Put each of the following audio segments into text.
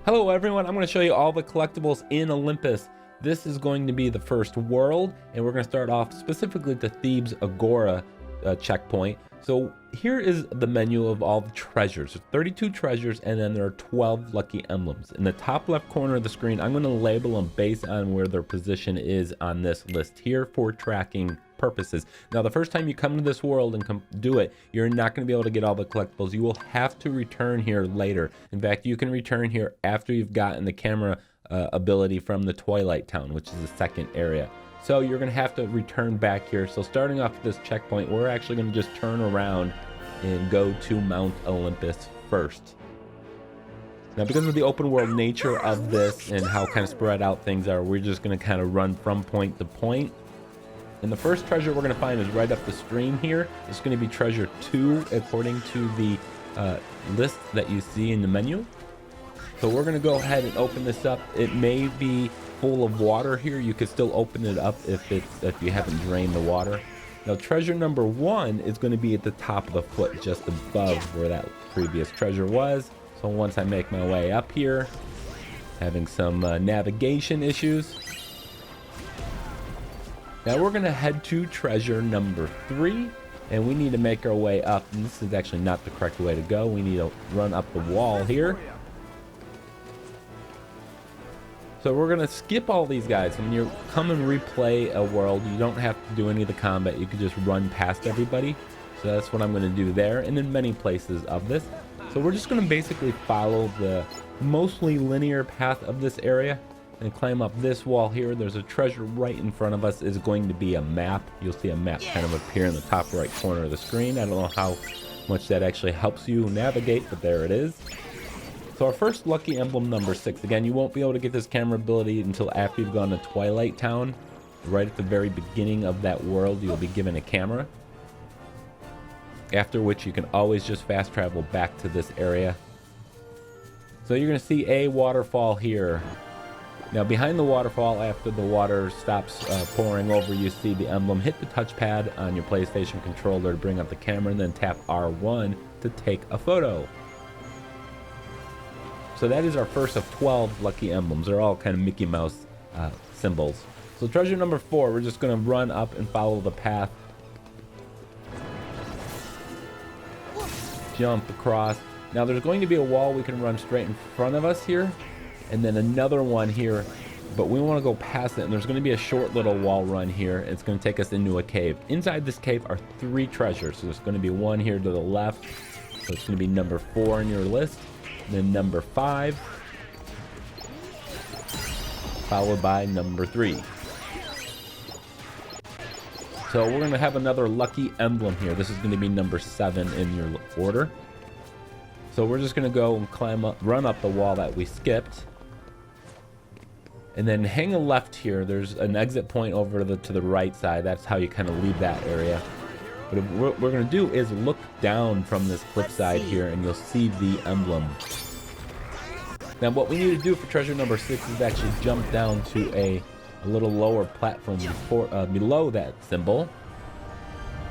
Hello everyone, I'm going to show you all the collectibles in Olympus. This is going to be the first world, and we're going to start off specifically the Thebes Agora checkpoint. So here is the menu of all the treasures. There's 32 treasures, and then there are 12 lucky emblems. In the top left corner of the screen, I'm going to label them based on where their position is on this list here for tracking purposes. Now, the first time you come to this world and do it, you're not going to be able to get all the collectibles. You will have to return here later. In fact, you can return here after you've gotten the camera ability from the Twilight Town, which is the second area. So you're going to have to return back here. So starting off this checkpoint, we're actually going to just turn around and go to Mount Olympus first. Now, because of the open world nature of this and how kind of spread out things are, we're just going to kind of run from point to point. And the first treasure we're going to find is right up the stream here. It's going to be treasure 2 according to the list that you see in the menu. So we're going to go ahead and open this up. It may be full of water here. You could still open it up if you haven't drained the water. Now treasure number 1 is going to be at the top of the foot, just above where that previous treasure was. So once I make my way up here, having some navigation issues. Now we're going to head to treasure number 3, and we need to make our way up. And this is actually not the correct way to go. We need to run up the wall here. So we're going to skip all these guys. When you come and replay a world, you don't have to do any of the combat. You can just run past everybody. So that's what I'm going to do there, and in many places of this. So we're just going to basically follow the mostly linear path of this area and climb up this wall here. There's a treasure right in front of us. Is going to be a map. You'll see a map kind of appear in the top right corner of the screen. I don't know how much that actually helps you navigate, but there it is. So our first lucky emblem, number 6. Again, you won't be able to get this camera ability until after you've gone to Twilight Town. Right at the very beginning of that world, you'll be given a camera. After which you can always just fast travel back to this area. So you're going to see a waterfall here. Now behind the waterfall, after the water stops pouring over, you see the emblem. Hit the touchpad on your PlayStation controller to bring up the camera, and then tap R1 to take a photo. So that is our first of 12 lucky emblems. They're all kind of Mickey Mouse symbols. So treasure number 4, we're just going to run up and follow the path. Jump across. Now there's going to be a wall we can run straight in front of us here. And then another one here, but we want to go past it, and there's going to be a short little wall run here. It's going to take us into a cave. Inside this cave are 3 treasures. So there's going to be one here to the left, so it's going to be number 4 on your list, and then number 5, followed by number 3. So we're going to have another lucky emblem here. This is going to be number 7 in your order. So we're just going to go and climb up, run up the wall that we skipped. And then hang a left here. There's an exit point over to the right side. That's how you kind of leave that area. But what we're going to do is look down from this cliff side here, and you'll see the emblem. Now what we need to do for treasure number 6 is actually jump down to a little lower platform below that symbol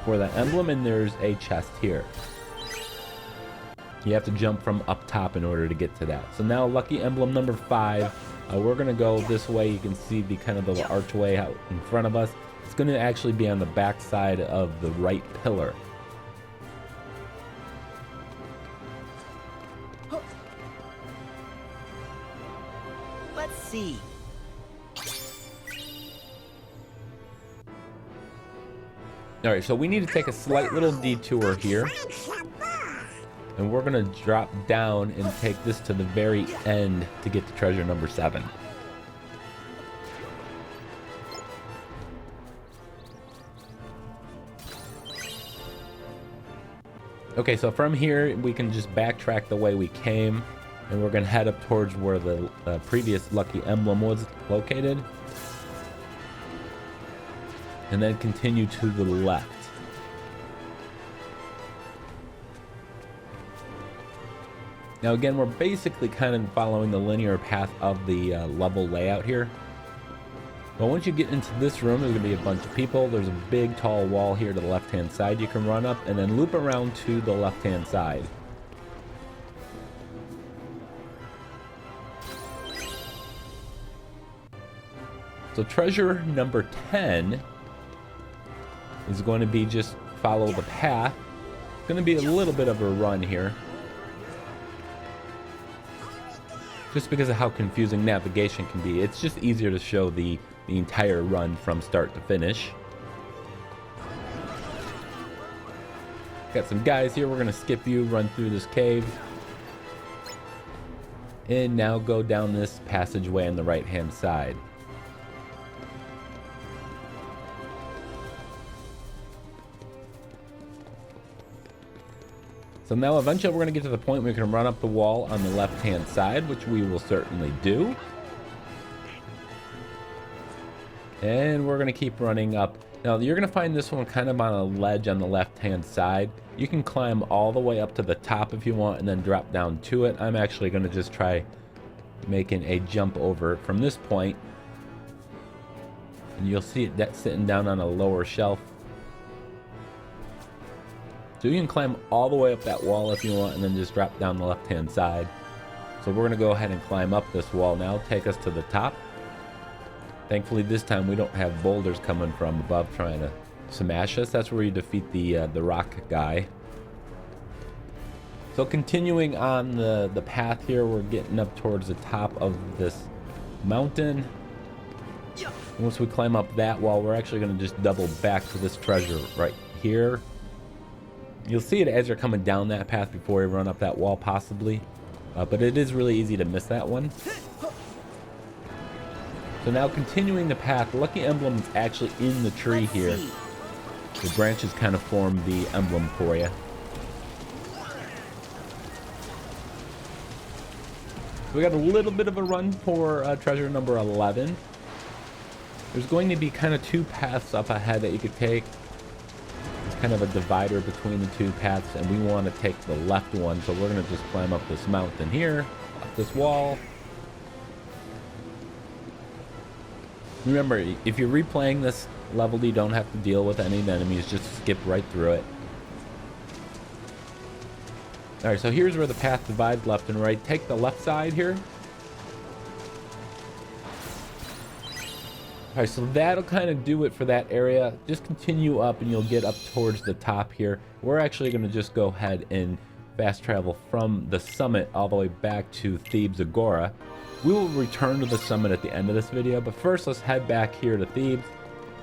for that emblem, and there's a chest here. You have to jump from up top in order to get to that. So now lucky emblem number 5. We're going to go this way. You can see the kind of the archway out in front of us. It's going to actually be on the back side of the right pillar. Let's see. All right, so we need to take a slight little detour here. And we're going to drop down and take this to the very end to get to treasure number 7. Okay, so from here, we can just backtrack the way we came. And we're going to head up towards where the previous lucky emblem was located. And then continue to the left. Now again, we're basically kind of following the linear path of the level layout here. But once you get into this room, there's going to be a bunch of people. There's a big tall wall here to the left-hand side you can run up, and then loop around to the left-hand side. So treasure number 10 is going to be just follow the path. It's going to be a little bit of a run here, just because of how confusing navigation can be. It's just easier to show the entire run from start to finish. Got some guys here. We're going to skip you, run through this cave, and now go down this passageway on the right hand side. So now eventually we're going to get to the point where we can run up the wall on the left hand side, which we will certainly do. And we're going to keep running up. Now you're going to find this one kind of on a ledge on the left hand side. You can climb all the way up to the top if you want and then drop down to it. I'm actually going to just try making a jump over from this point. And you'll see it sitting down on a lower shelf. So you can climb all the way up that wall if you want and then just drop down the left hand side. So we're going to go ahead and climb up this wall now, take us to the top. Thankfully this time we don't have boulders coming from above trying to smash us. That's where you defeat the rock guy. So continuing on the path here, we're getting up towards the top of this mountain. Once we climb up that wall, we're actually going to just double back to this treasure right here. You'll see it as you're coming down that path before you run up that wall possibly. But it is really easy to miss that one. So now continuing the path, Lucky Emblem is actually in the tree here. The branches kind of form the emblem for you. So we got a little bit of a run for treasure number 11. There's going to be kind of two paths up ahead that you could take. There's kind of a divider between the two paths, and we want to take the left one. So we're going to just climb up this mountain here, up this wall. Remember, if you're replaying this level, you don't have to deal with any enemies, just skip right through it. Alright, so here's where the path divides left and right. Take the left side here. Alright, so that'll kind of do it for that area. Just continue up and you'll get up towards the top here. We're actually going to just go ahead and fast travel from the summit all the way back to Thebes Agora. We will return to the summit at the end of this video, but first let's head back here to Thebes.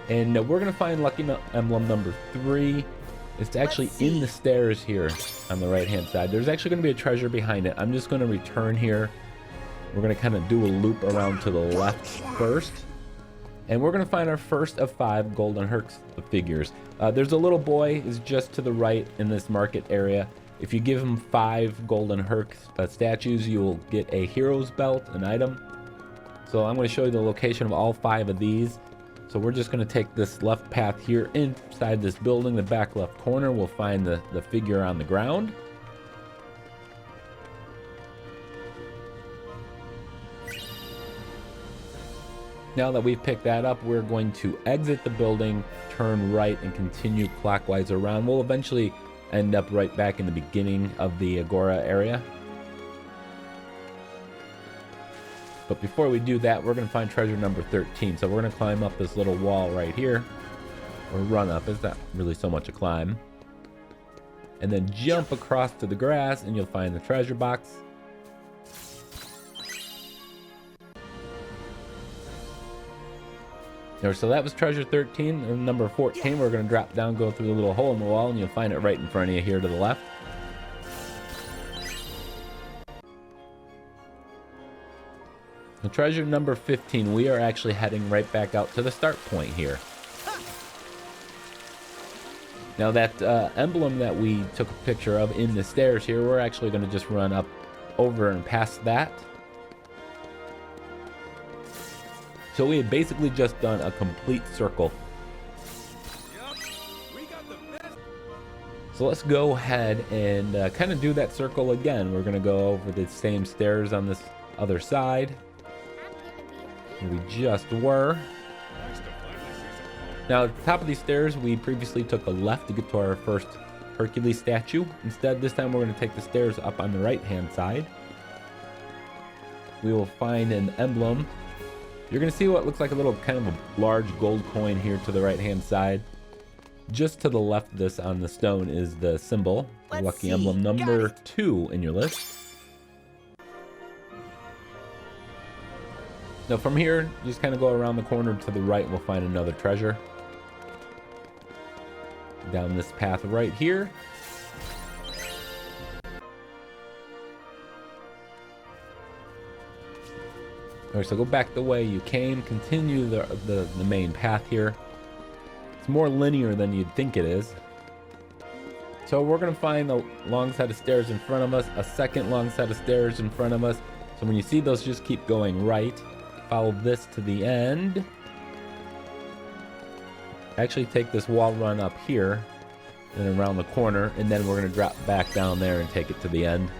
And we're going to find Lucky Emblem number 3. It's actually in the stairs here on the right hand side. There's actually going to be a treasure behind it. I'm just going to return here. We're going to kind of do a loop around to the left first. And we're going to find our first of 5 golden Herc figures. There's a little boy is just to the right in this market area. If you give him 5 golden Herc statues, you will get a hero's belt, an item. So I'm going to show you the location of all 5 of these. So we're just going to take this left path here inside this building, the back left corner. We'll find the figure on the ground. Now that we've picked that up, we're going to exit the building, turn right, and continue clockwise around. We'll eventually end up right back in the beginning of the Agora area. But before we do that, we're going to find treasure number 13. So we're going to climb up this little wall right here. Or run up. It's not really so much a climb. And then jump across to the grass and you'll find the treasure box. There, so that was treasure 13. And number 14, we're going to drop down, go through the little hole in the wall, and you'll find it right in front of you here to the left. And treasure number 15, we are actually heading right back out to the start point here. Now that emblem that we took a picture of in the stairs here, we're actually going to just run up over and past that. So we had basically just done a complete circle. So let's go ahead and kind of do that circle again. We're going to go over the same stairs on this other side. We just were. Now at the top of these stairs, we previously took a left to get to our first Hercules statue. Instead, this time we're going to take the stairs up on the right hand side. We will find an emblem You're going to see what looks like a little kind of a large gold coin here to the right hand side. Just to the left of this on the stone is the symbol, the Lucky Emblem number 2 in your list. Now from here, just kind of go around the corner to the right and we'll find another treasure. Down this path right here. Alright, so go back the way you came, continue the main path here. It's more linear than you'd think it is. So we're going to find a long set of stairs in front of us, a second long set of stairs in front of us. So when you see those, just keep going right. Follow this to the end. Actually take this wall run up here and around the corner, and then we're going to drop back down there and take it to the end.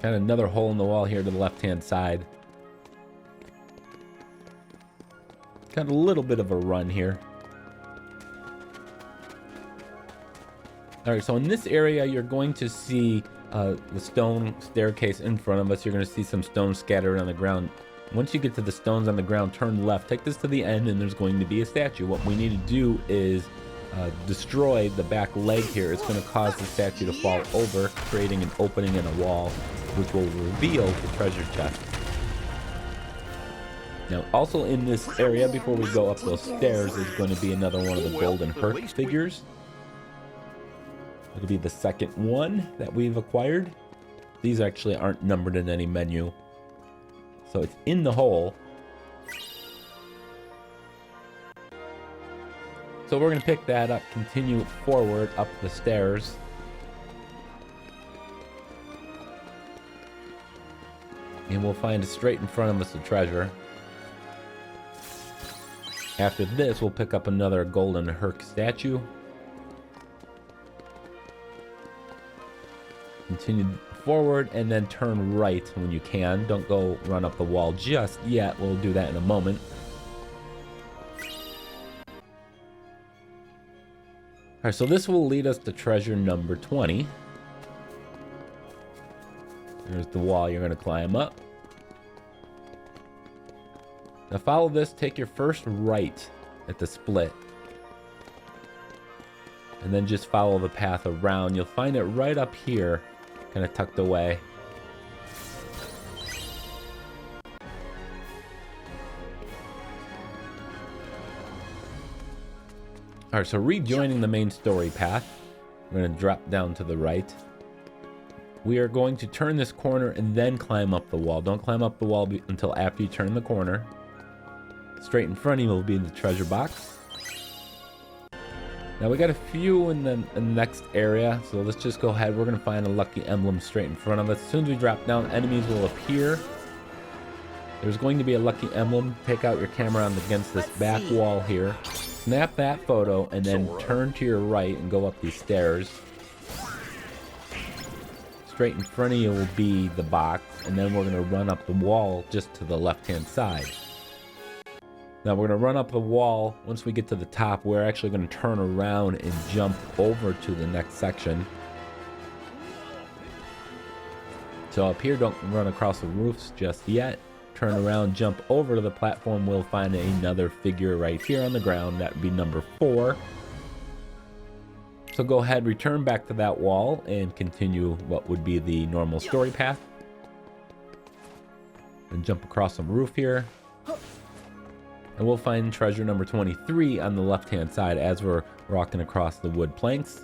Got another hole in the wall here to the left hand side. Got a little bit of a run here. Alright, so in this area you're going to see the stone staircase in front of us. You're going to see some stones scattered on the ground. Once you get to the stones on the ground, turn left, take this to the end, and there's going to be a statue. What we need to do is destroy the back leg here. It's going to cause the statue to fall over, creating an opening in a wall, which will reveal the treasure chest. Now, also in this area, before we go up those stairs, is going to be another one of the golden Herc figures. It'll be the second one that we've acquired. These actually aren't numbered in any menu, so it's in the hole. So we're going to pick that up, continue forward up the stairs. And we'll find straight in front of us a treasure. After this, we'll pick up another golden Herc statue. Continue forward and then turn right when you can. Don't go run up the wall just yet. We'll do that in a moment. Alright, so this will lead us to treasure number 20. There's the wall you're going to climb up. Now follow this, take your first right at the split. And then just follow the path around. You'll find it right up here, kind of tucked away. Alright, so rejoining the main story path, we're going to drop down to the right. We are going to turn this corner and then climb up the wall. Don't climb up the wall until after you turn the corner. Straight in front of you will be the treasure box. Now we got a few in the next area, so let's just go ahead. We're going to find a Lucky Emblem straight in front of us. As soon as we drop down, enemies will appear. There's going to be a Lucky Emblem. Take out your camera against this back wall here. Snap that photo and then turn to your right and go up these stairs. Straight in front of you will be the box, and then we're going to run up the wall just to the left-hand side. Now we're going to run up the wall. Once we get to the top, we're actually going to turn around and jump over to the next section. So up here, don't run across the roofs just yet. Turn around, jump over to the platform. We'll find another figure right here on the ground. That would be number 4. So go ahead, return back to that wall and continue what would be the normal story path. And jump across some roof here. And we'll find treasure number 23 on the left-hand side as we're walking across the wood planks.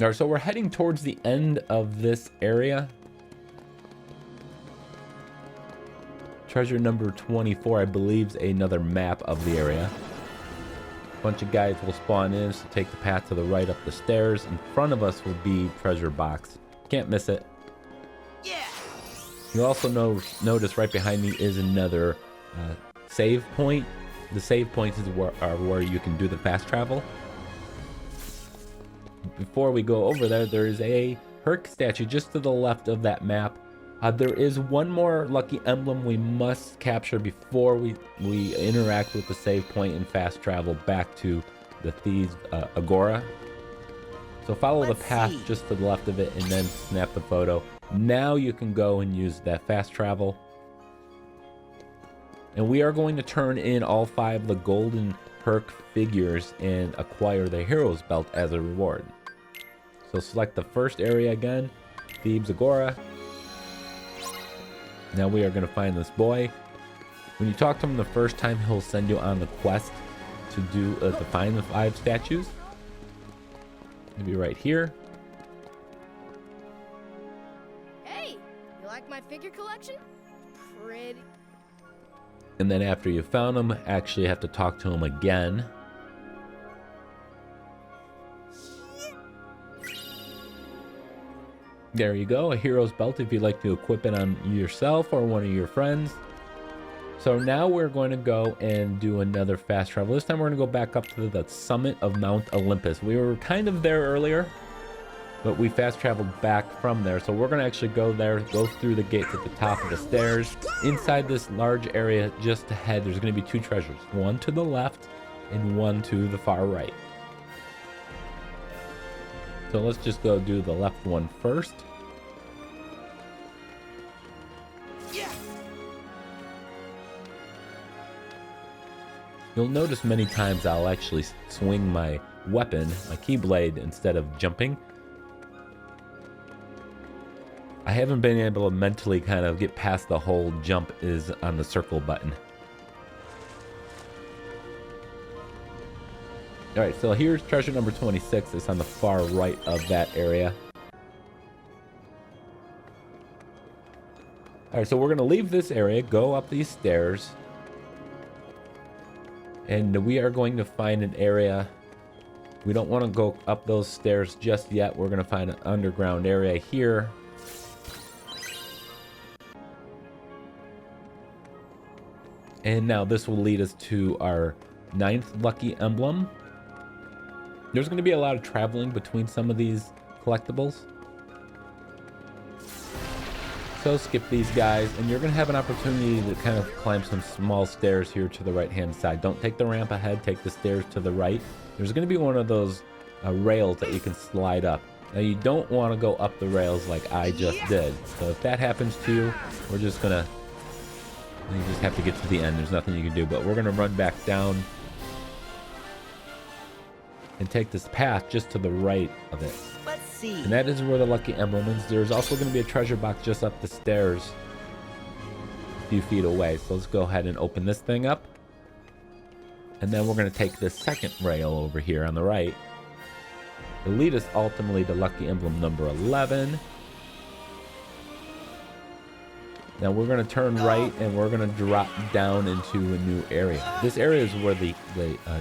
All right, so we're heading towards the end of this area. Treasure number 24, I believe, is another map of the area. A bunch of guys will spawn in, so take the path to the right up the stairs. In front of us will be treasure box. Can't miss it. You'll also notice right behind me is another save point. The save points is where you can do the fast travel. Before we go over there, there's a Herc statue just to the left of that map. There is one more lucky emblem we must capture before we interact with the save point and fast travel back to the Thieves Agora. So follow the path just to the left of it and then snap the photo. Now you can go and use that fast travel. And we are going to turn in all 5 of the golden Herc figures and acquire the Hero's Belt as a reward. So select the first area again, Thieves Agora. Now we are going to find this boy. When you talk to him the first time, he'll send you on the quest to do to find the 5 statues. Maybe right here. Hey, you like my figure collection? Pretty. And then after you found him, actually have to talk to him again. There you go, a Hero's Belt if you'd like to equip it on yourself or one of your friends. So now we're going to go and do another fast travel. This time we're going to go back up to the summit of Mount Olympus. We were kind of there earlier, but we fast traveled back from there. So we're going to actually go there, go through the gates at the top of the stairs. Inside this large area just ahead, there's going to be 2 treasures. One to the left and one to the far right. So let's just go do the left one first. You'll notice many times I'll actually swing my weapon, my keyblade, instead of jumping. I haven't been able to mentally kind of get past the whole jump is on the circle button. Alright, so here's treasure number 26. It's on the far right of that area. Alright, so we're going to leave this area, go up these stairs. And we are going to find an area. We don't want to go up those stairs just yet. We're going to find an underground area here. And now this will lead us to our 9th lucky emblem. There's going to be a lot of traveling between some of these collectibles. So skip these guys, and you're going to have an opportunity to kind of climb some small stairs here to the right-hand side. Don't take the ramp ahead, take the stairs to the right. There's going to be one of those rails that you can slide up. Now, you don't want to go up the rails like I just did. So if that happens to you, we're just going to... You just have to get to the end. There's nothing you can do, but we're going to run back down and take this path just to the right of it. Let's see. And that is where the lucky emblem is. There's also going to be a treasure box just up the stairs a few feet away. So let's go ahead and open this thing up. And then we're going to take this second rail over here on the right. It'll lead us ultimately to lucky emblem number 11. Now we're going to turn right and we're going to drop down into a new area. This area is where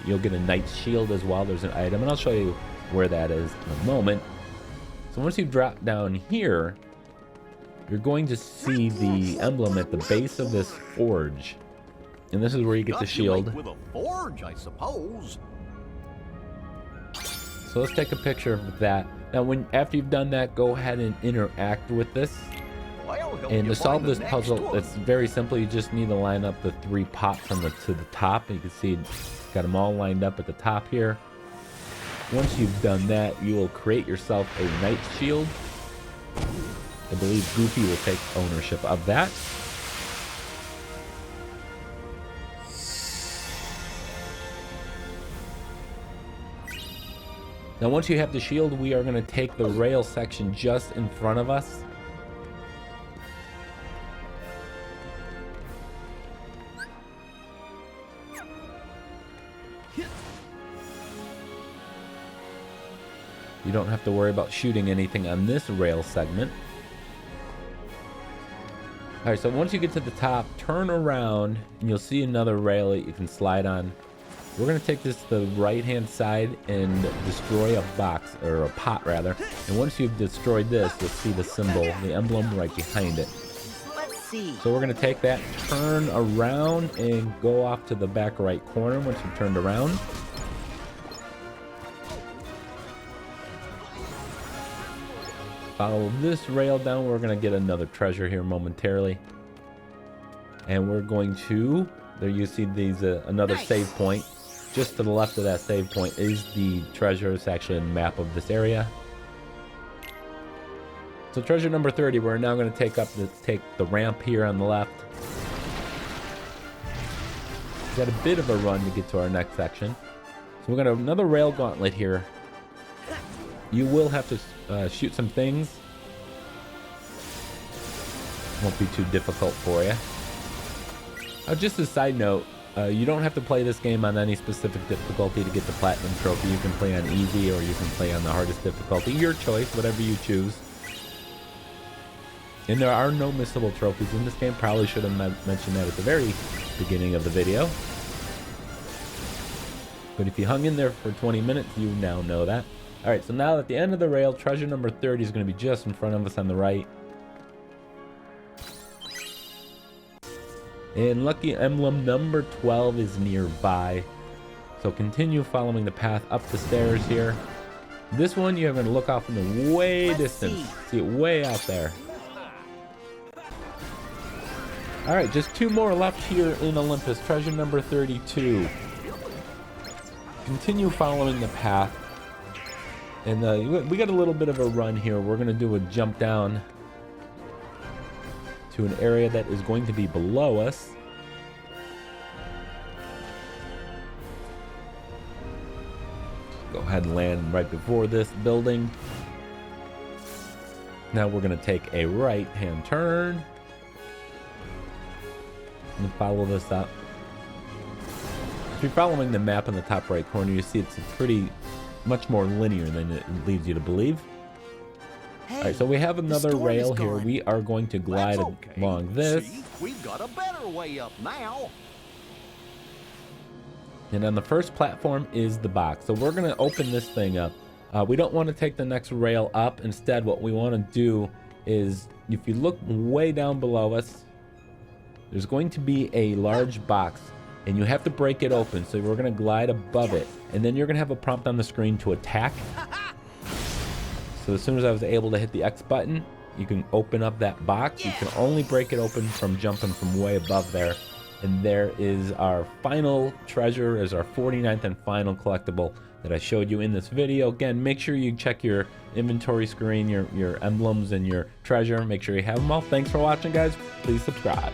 you'll get a knight's shield as well. There's an item, and I'll show you where that is in a moment. So once you drop down here, you're going to see the emblem at the base of this forge. And this is where you get the shield. With a forge, I suppose. So let's take a picture of that. Now after you've done that, go ahead and interact with this. And to solve this puzzle, it's very simple. You just need to line up the 3 pots to the top. You can see it's got them all lined up at the top here. Once you've done that, you will create yourself a knight's shield. I believe Goofy will take ownership of that. Now once you have the shield, we are going to take the rail section just in front of us. You don't have to worry about shooting anything on this rail segment. Alright, so once you get to the top, turn around and you'll see another rail that you can slide on. We're going to take this to the right-hand side and destroy a box, or a pot rather. And once you've destroyed this, you'll see the symbol, the emblem right behind it. Let's see. So we're going to take that, turn around, and go off to the back right corner once you've turned around. Follow this rail down. We're going to get another treasure here momentarily. And we're going to... There you see these another save point. Just to the left of that save point is the treasure. It's actually a map of this area. So treasure number 30, we're now going to take the ramp here on the left. We've got a bit of a run to get to our next section. So we're going to another rail gauntlet here. You will have to shoot some things. Won't be too difficult for you. Just a side note, you don't have to play this game on any specific difficulty to get the platinum trophy. You can play on easy or you can play on the hardest difficulty. Your choice, whatever you choose. And there are no missable trophies in this game. Probably should have mentioned that at the very beginning of the video. But if you hung in there for 20 minutes, you now know that. Alright, so now at the end of the rail, treasure number 30 is going to be just in front of us on the right. And Lucky Emblem number 12 is nearby. So continue following the path up the stairs here. This one you're going to look off in the way distance. See it way out there. Alright, just 2 more left here in Olympus. Treasure number 32. Continue following the path. And we got a little bit of a run here. We're going to do a jump down to an area that is going to be below us. Go ahead and land right before this building. Now we're going to take a right-hand turn and follow this up. If you're following the map in the top right corner, you see it's pretty much more linear than it leads you to believe. Hey, all right, so we have another rail here. We are going to glide along this. See, we've got a better way up now. And on the first platform is the box. So we're going to open this thing up. We don't want to take the next rail up. Instead, what we want to do is, if you look way down below us, there's going to be a large box, and you have to break it open. So we're going to glide above it, and then you're going to have a prompt on the screen to attack. So as soon as I was able to hit the X button, you can open up that box. You can only break it open from jumping from way above there. And there is our final treasure, is our 49th and final collectible that I showed you in this video. Again, make sure you check your inventory screen, your emblems and your treasure. Make sure you have them all. Thanks for watching, guys. Please subscribe.